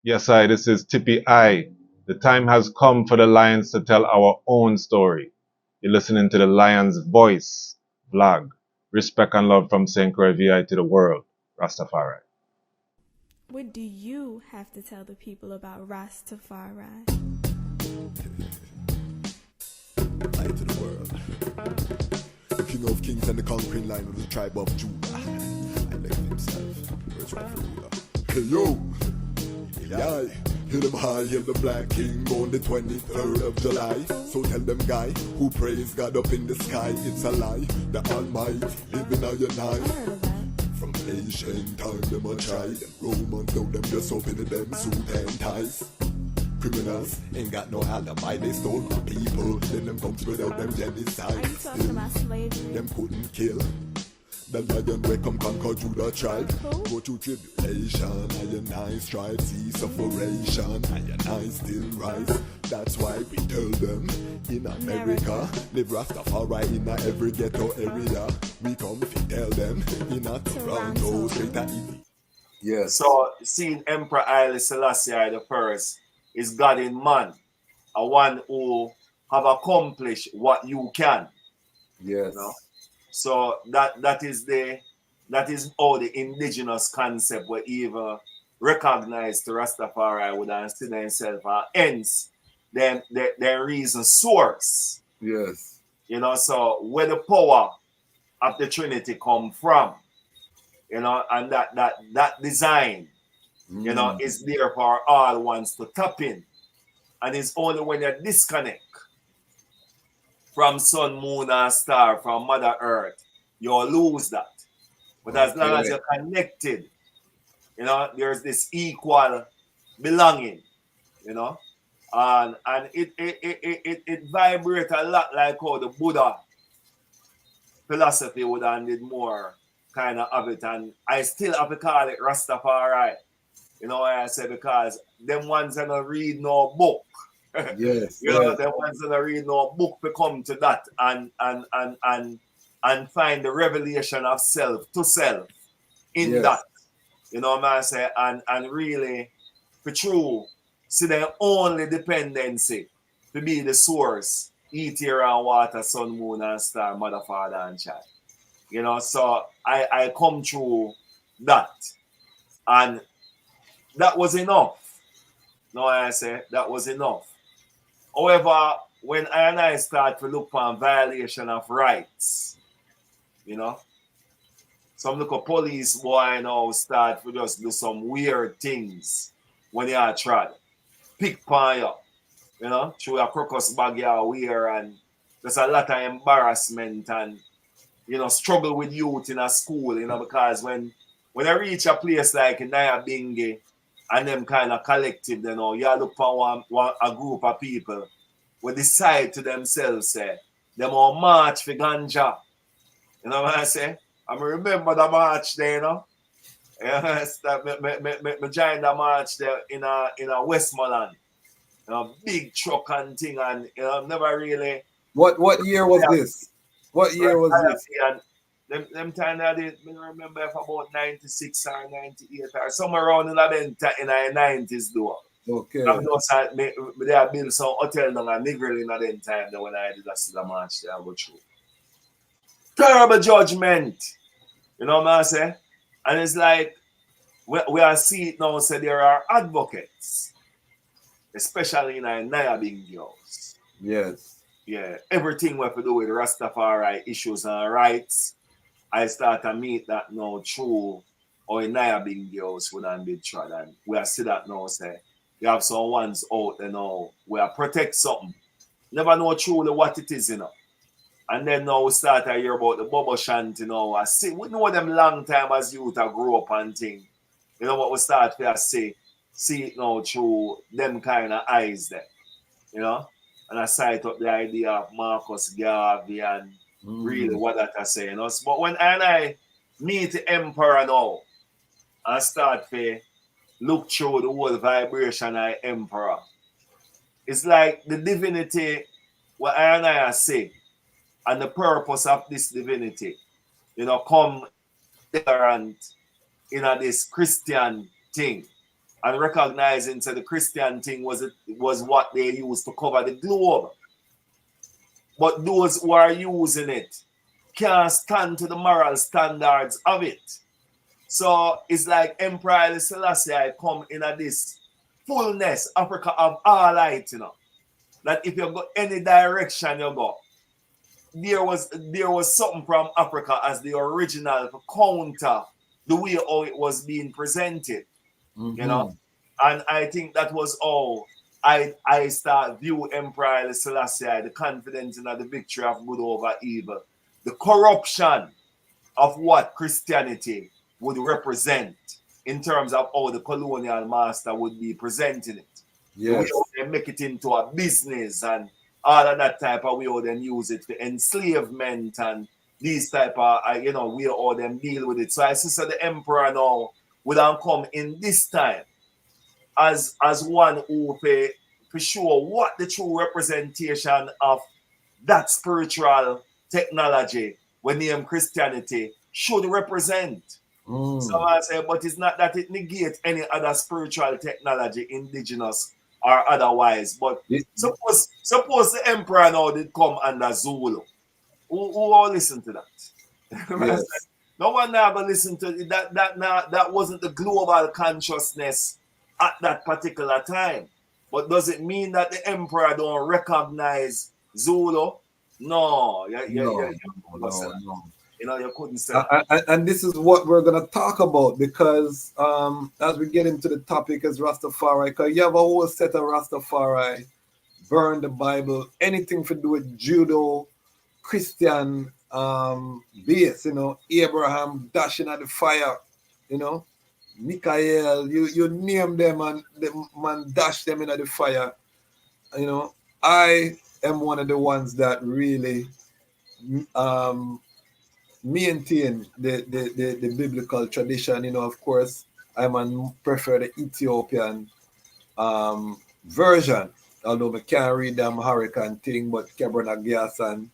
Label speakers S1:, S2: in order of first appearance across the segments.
S1: Yes, I, this is Tippy I. The time has come for the Lions to tell our own story. You're listening to the Lion's Voice vlog. Respect and love from St. Croix VI to the world. Rastafari.
S2: What do you have to tell the people about Ras Tafari?
S3: Light to the world. The king of kings and the conquering lion of the tribe of Judah. I left himself. Where's my ruler? Hey yo! Yeah, hear them high, hear the black king on the 23rd of July. So tell them guy who praise God up in the sky, it's a lie. The Almighty living on your
S2: I
S3: night.
S2: heard of that.
S3: From ancient time them a try. Them Romans know them just open them suit and ties. Criminals ain't got no alibi, they stole my people. Then them come without them genocide.
S2: Are you talking about slavery?
S3: Them couldn't kill. The lion will come conquer Judah tribe.
S2: Who?
S3: Go through tribulation, and your nice strive, see sufferation, and your nice still rise. That's why we tell them in America, live Rastafari in every ghetto area. We come to tell them in a Toronto, straight to Italy.
S4: Yes. So seeing Emperor Haile Selassie I first is God in man, a one who have accomplished what you can.
S5: Yes.
S4: You know? So that is all the indigenous concept were even recognized to Rastafari would consider himself, hence their reason source.
S5: Yes.
S4: You know, so where the power of the Trinity come from, you know, and that design, you know, is there for all ones to tap in. And it's only when you disconnect from sun, moon, and star, from Mother Earth, you'll lose that. But as long as you're connected, you know, there's this equal belonging, you know, and it vibrates a lot like how the Buddha philosophy would have did more kind of it. And I still have to call it Rastafari. You know why I say? Because them ones that don't read no book.
S5: Yes.
S4: You know, them ones that don't read no book to come to that and find the revelation of self to self in that. You know what I say? And really, for true, see their only dependency to be the source, eat, air, and water, sun, moon, and star, mother, father, and child. You know, so I come through that. And that was enough. No, I say that was enough. However, when I start to look for violation of rights, you know, some look at police boy now start to just do some weird things when they are tried. Pick pan you know, through a crocus bag you wear, and there's a lot of embarrassment and, you know, struggle with youth in a school, you know, because when I reach a place like Naya Bingi and them kind of collective, you know, you look for a group of people who decide to themselves, say, them all march for ganja. You know what I say? I remember the march there, you know. Yes, me joined the march there in a Westmoreland. You know, big truck and thing, and you know, never really.
S5: What year was this? What year was this?
S4: And them time I did, I remember if about 96 or 98 or somewhere around in the 90s though.
S5: Okay.
S4: They have built some hotel down at Negril in that time when I did the march there, I go through. Terrible judgment. You know what I say? And it's like, we are seeing it now, say there are advocates, especially in our Nayabing girls.
S5: Yes.
S4: Yeah, everything we have to do with Rastafari issues and rights, I start to meet that now through our Nayabing girls would have been tried. And we are see that now, say, you have some ones out there now, we are protect something. Never know truly what it is, you know. And then now we start to hear about the bubble shanty, you know. I see, we know them long time as youth I grow up and thing. You know what we start to see it now through them kind of eyes there. You know? And I cite up the idea of Marcus Garvey and really what that I say, you know. But when I meet the emperor now, I start to look through the whole vibration of emperor. It's like the divinity what I say and the purpose of this divinity, you know, come different in this Christian thing. and recognizing that the Christian thing was what they used to cover the globe. But those who are using it can't stand to the moral standards of it. So it's like Emperor Haile Selassie I come in at this fullness, Africa of all light, that if you go any direction you go, there was something from Africa as the original to counter the way how it was being presented, And I think that was how I start view Emperor Haile Selassie I, the confidence in the victory of good over evil, the corruption of what Christianity would represent in terms of how the colonial master would be presenting it.
S5: Yes.
S4: The way they make it into a business and all of that type of way how they use it for enslavement and these type of, way how they deal with it. So I see the emperor now would have come in this time as one who for sure what the true representation of that spiritual technology when named Christianity should represent. So I say, but it's not that it negates any other spiritual technology, indigenous or otherwise. But suppose the emperor now did come under Zulu. Who all listen to that?
S5: Yes.
S4: No one ever listened to it. That wasn't the global consciousness at that particular time. But does it mean that the emperor don't recognize Zulu? No.
S5: No.
S4: You couldn't say
S5: and this is what we're going to talk about because as we get into the topic as Rastafari, because you have a whole set of Rastafari, burn the Bible, anything to do with judo, Christian base, Abraham dashing at the fire, Michael, you name them and the man dash them into the fire. I am one of the ones that really maintain the biblical tradition. Of course, I prefer the Ethiopian version, although I can't read the Amharic and thing, but Kebranagias and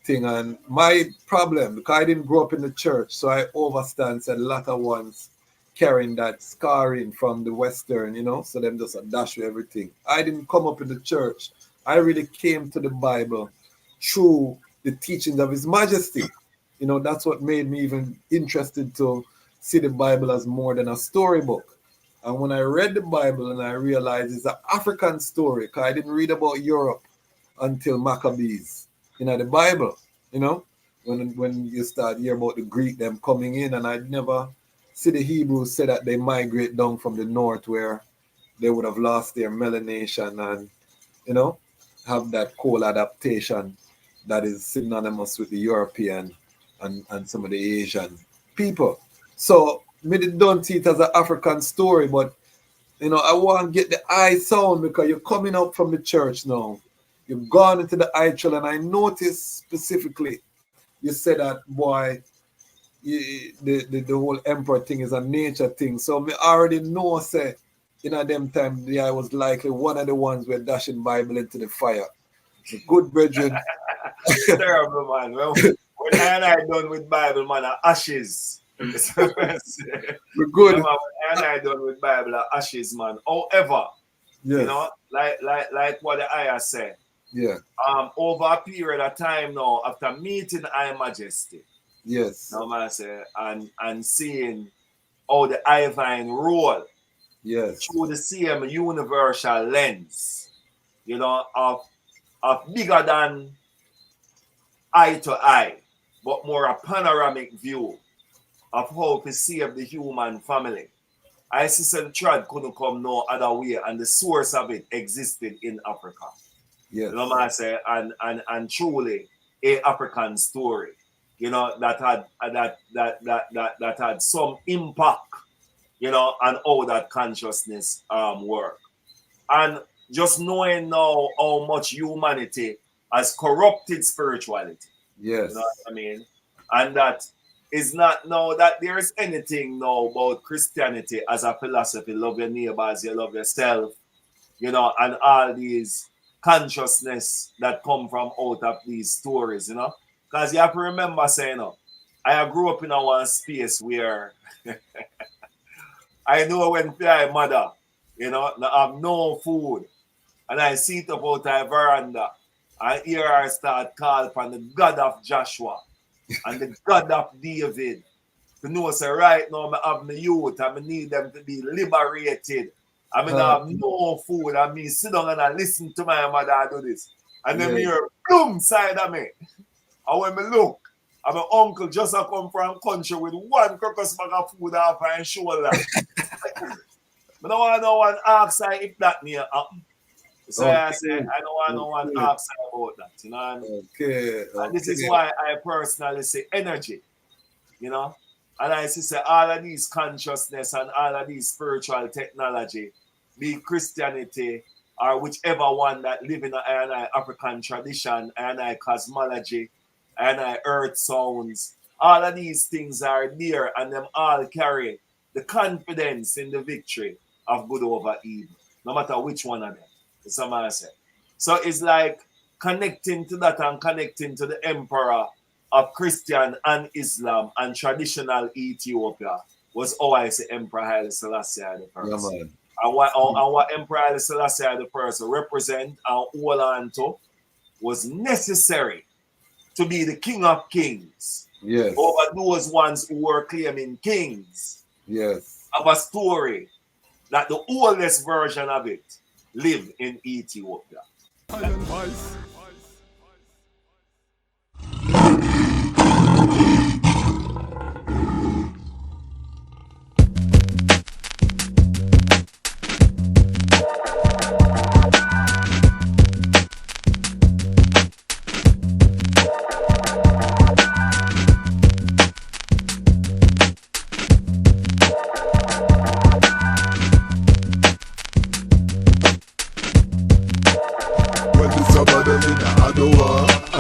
S5: thing. And my problem, because I didn't grow up in the church, so I understand a lot of ones carrying that scarring from the Western, so them just a dash with everything. I didn't come up in the church. I really came to the Bible through the teachings of His Majesty. That's what made me even interested to see the Bible as more than a storybook. And when I read the Bible and I realized it's an African story, because I didn't read about Europe until Maccabees, the Bible, when you start hearing about the Greek, them coming in, and I never see the Hebrews say that they migrate down from the north where they would have lost their melanation and, have that cold adaptation that is synonymous with the European and some of the Asian people. So me don't see it as an African story, but I want to get the eye sound because you're coming up from the church now. You've gone into the eye trail, and I noticed specifically you said that, boy, the whole emperor thing is a nature thing. So me already know, say, them time, I was likely one of the ones were dashing Bible into the fire. The good brethren.
S4: Terrible, man. Well, when I done with Bible, man, are ashes.
S5: We're good.
S4: When I done with Bible, are ashes, man. However,
S5: yes.
S4: Like what the ayah said.
S5: Yeah.
S4: Over a period of time now, after meeting High Majesty.
S5: Yes.
S4: Man, say, and seeing how the Ivine roll.
S5: Yes.
S4: Through the same universal lens, of bigger than eye to eye, but more a panoramic view of how to save the human family. I see the trad couldn't come no other way, and the source of it existed in Africa.
S5: Yes.
S4: I say, and truly a African story, that had some impact, on how that consciousness work. And just knowing now how much humanity has corrupted spirituality.
S5: Yes.
S4: You know what I mean? And that is not now that there's anything now about Christianity as a philosophy, love your neighbor as you love yourself, and all these consciousness that come from out of these stories, Because you have to remember saying, I grew up in one space where I know when my mother you know, not have no food. And I sit up out the veranda and hear her start call upon the God of Joshua and the God of David. To know, say, right now, I have my youth and I need them to be liberated. I mean, I have no food. I mean, sit down and I listen to my mother do this. And then me hear boom side of me. And when I look, and my uncle just a come from country with one crocus bag of food off her shoulder. I don't want no one ask her if that near happen. So I say, I don't want no one ask her about that. You know what I mean?
S5: Okay.
S4: And this is why I personally say energy. You know? And I say all of these consciousness and all of these spiritual technology, be Christianity or whichever one that live in an African tradition, and cosmology, and earth sounds, all of these things are there and them all carry the confidence in the victory of good over evil, no matter which one of them. Somebody said. So it's like connecting to that and connecting to the emperor of Christian and Islam and traditional Ethiopia was how I say Emperor Haile Selassie I the first.
S5: Yeah,
S4: and what Emperor Haile Selassie I the first represent and hold on to was necessary to be the king of kings.
S5: Yes.
S4: Over those ones who were claiming kings.
S5: Yes.
S4: Of a story that the oldest version of it live in Ethiopia.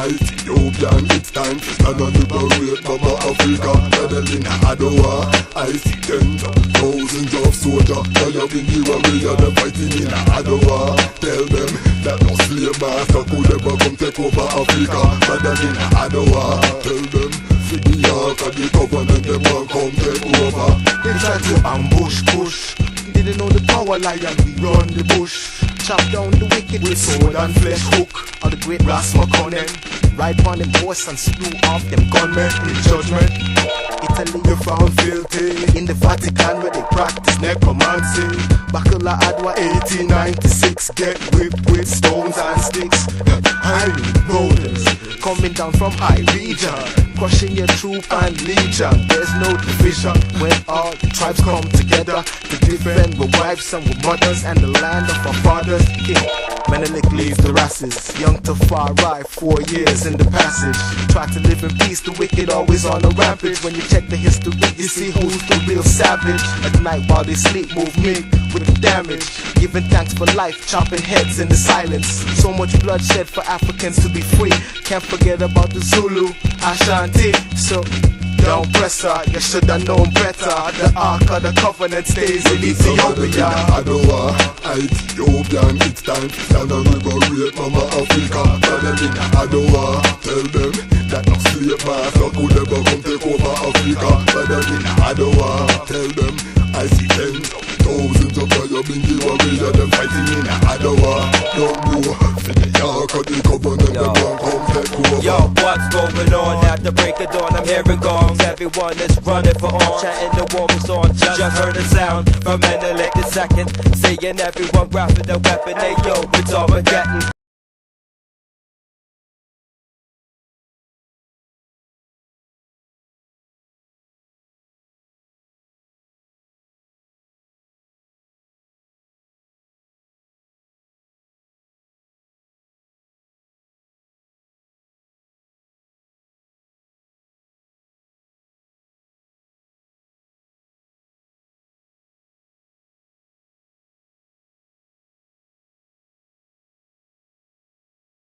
S3: Ethiopian, it's time to stand and liberate Mama Africa. Meddling Adowa, I see tens of thousands of soldiers. Tell you been the warrior, they're fighting in Adowa. Tell them that no slave master could ever come take over Africa. Meddling Adowa, tell them for the ark of the covenant, they won't come take over.
S6: They tried to ambush, push. Didn't know the power lion, we run the bush. Chop down the wicked with sword and flesh hook. On the great Ras First ride on them horse and slew off them gunmen in judgment. Italy you found filthy in the Vatican where they practice necromancy. Bakula Adwa 1896 get whipped with stones and sticks. Iron boulders coming down from high region, crushing your troop and legion. There's no division when all the tribes come together to defend with wives and with mothers and the land of our fathers. King Menelik leaves the Rases, young Tafari, 4 years in the passage. Try to live in peace, the wicked always on a rampage. When you check the history, you see who's the real savage. At night while they sleep, move me with the damage. Giving thanks for life, chopping heads in the silence. So much bloodshed for Africans to be free. Can't forget about the Zulu, Ashanti. So don't press her, you should have known better. The Ark of the Covenant stays in Ethiopia.
S3: Adowa, Ethiopian, it's time to stand and liberate Mama Africa. Meddling Adowa, tell them that no slave master could ever come take over Africa. Meddling Adowa, tell them I see tens of thousands of Bingi warriors, them fighting in Adowa. Don't know for the Ark of the Covenant, they won't come take over.
S7: Yo, what's going on? At the break of dawn, I'm hearing gongs. Everyone is running for arms, chanting the war is on. Just heard a sound from Menelik II, saying everyone grabbing their weapon. Hey yo, it's Armageddon.